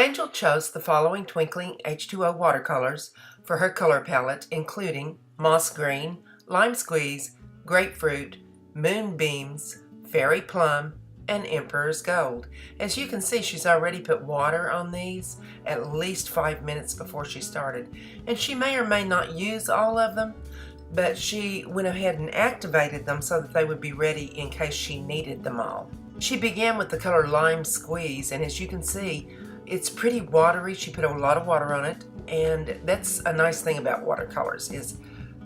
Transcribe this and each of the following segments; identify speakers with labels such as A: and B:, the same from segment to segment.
A: Angel chose the following twinkling H2O watercolors for her color palette, including Moss Green, Lime Squeeze, Grapefruit, Moonbeams, Fairy Plum, and Emperor's Gold. As you can see, she's already put water on these at least 5 minutes before she started. And she may or may not use all of them, but she went ahead and activated them so that they would be ready in case she needed them all. She began with the color Lime Squeeze, and as you can see, it's pretty watery. She put a lot of water on it, and that's a nice thing about watercolors is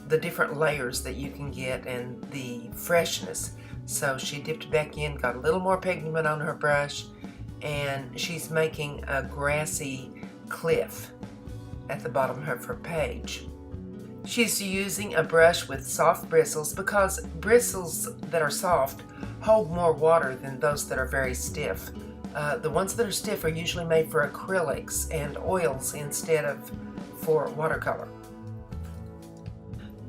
A: the different layers that you can get and the freshness. So she dipped back in, got a little more pigment on her brush, and she's making a grassy cliff at the bottom of her page. She's using a brush with soft bristles because bristles that are soft hold more water than those that are very stiff. The ones that are stiff are usually made for acrylics and oils instead of for watercolor.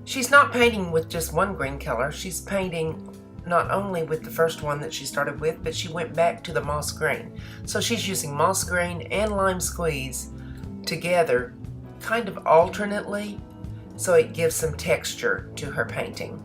A: She's not painting with just one green color. She's painting not only with the first one that she started with, but she went back to the moss green. So she's using moss green and Lime Squeeze together kind of alternately, so it gives some texture to her painting.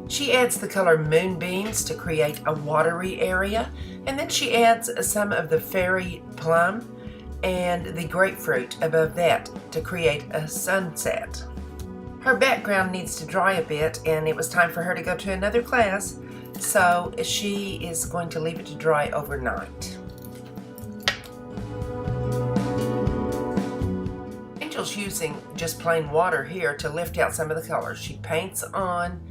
A: She adds the color Moonbeams to create a watery area, and then she adds some of the Fairy Plum and the Grapefruit above that to create a sunset. Her background needs to dry a bit, and it was time for her to go to another class, so she is going to leave it to dry overnight. Angel's using just plain water here to lift out some of the colors. She paints on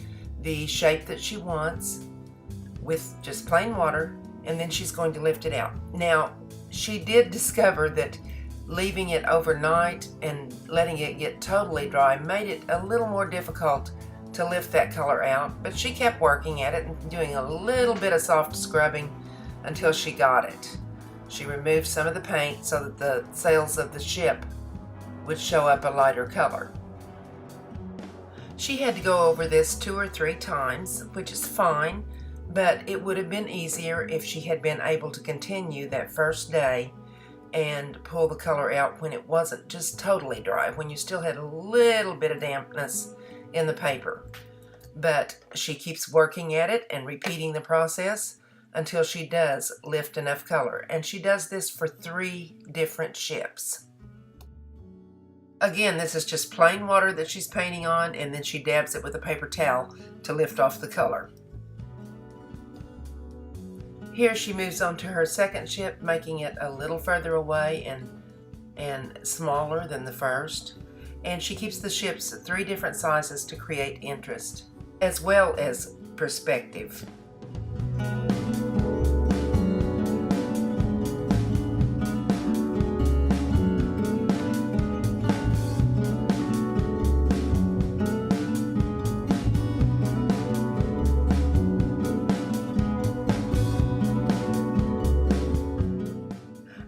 A: the shape that she wants with just plain water, and then she's going to lift it out. Now, she did discover that leaving it overnight and letting it get totally dry made it a little more difficult to lift that color out, but she kept working at it and doing a little bit of soft scrubbing until she got it. She removed some of the paint so that the sails of the ship would show up a lighter color. She had to go over this 2 or 3 times, which is fine, but it would have been easier if she had been able to continue that first day and pull the color out when it wasn't just totally dry, when you still had a little bit of dampness in the paper. But she keeps working at it and repeating the process until she does lift enough color, and she does this for 3 different ships. Again, this is just plain water that she's painting on, and then she dabs it with a paper towel to lift off the color. Here she moves on to her second ship, making it a little further away and smaller than the first. And she keeps the ships at 3 different sizes to create interest, as well as perspective.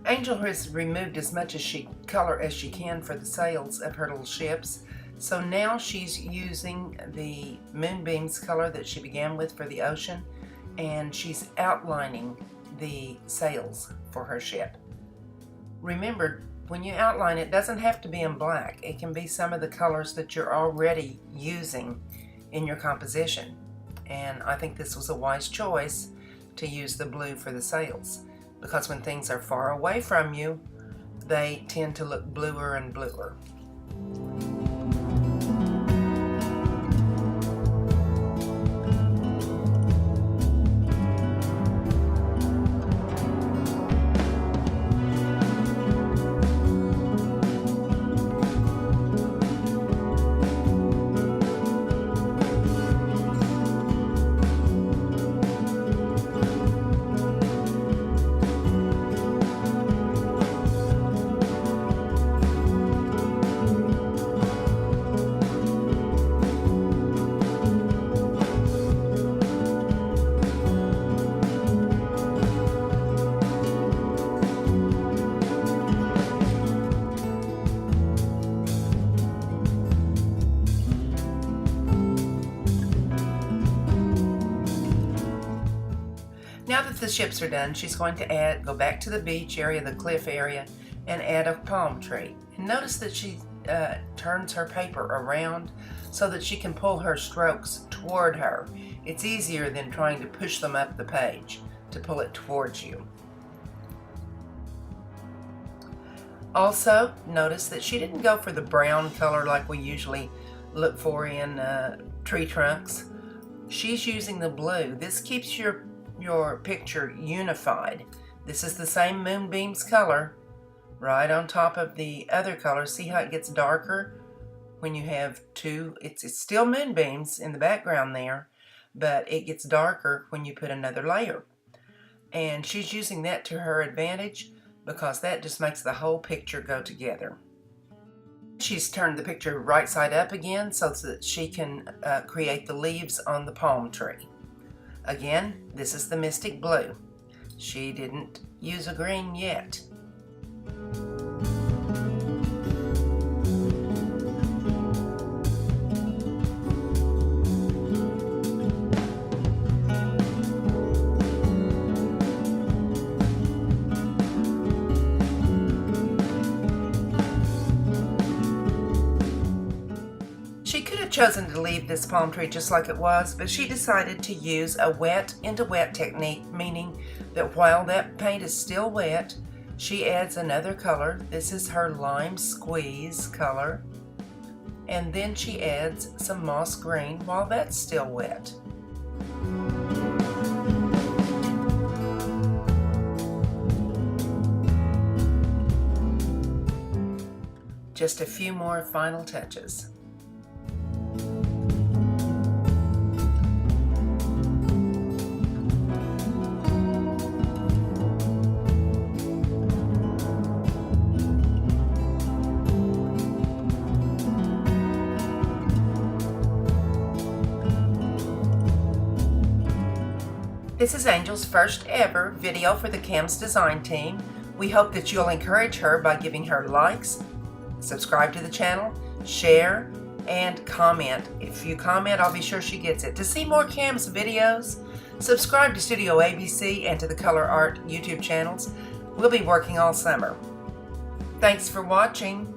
A: Angel has removed as much color as she can for the sails of her little ships. So now she's using the Moonbeams color that she began with for the ocean, and she's outlining the sails for her ship. Remember, when you outline, it doesn't have to be in black. It can be some of the colors that you're already using in your composition. And I think this was a wise choice to use the blue for the sails, because when things are far away from you, they tend to look bluer and bluer. the ships are done, she's going to go back to the beach area, the cliff area, and add a palm tree. And notice that she turns her paper around so that she can pull her strokes toward her. It's easier than trying to push them up the page to pull it towards you. Also, notice that she didn't go for the brown color like we usually look for in tree trunks. She's using the blue. This keeps your picture unified. This is the same moonbeams color right on top of the other color. See how it gets darker when you have two? It's still moonbeams in the background there, but it gets darker when you put another layer. And she's using that to her advantage because that just makes the whole picture go together. She's turned the picture right side up again so that she can create the leaves on the palm tree. Again, this is the Mystic Blue. She didn't use a green yet. She could have chosen to leave this palm tree just like it was, but she decided to use a wet into wet technique, meaning that while that paint is still wet, she adds another color. This is her lime squeeze color. And then she adds some moss green while that's still wet. Just a few more final touches. This is Angel's first ever video for the CAMS design team. We hope that you'll encourage her by giving her likes, subscribe to the channel, share, and comment. If you comment, I'll be sure she gets it. To see more CAMS videos, subscribe to Studio ABC and to the Color Art YouTube channels. We'll be working all summer. Thanks for watching.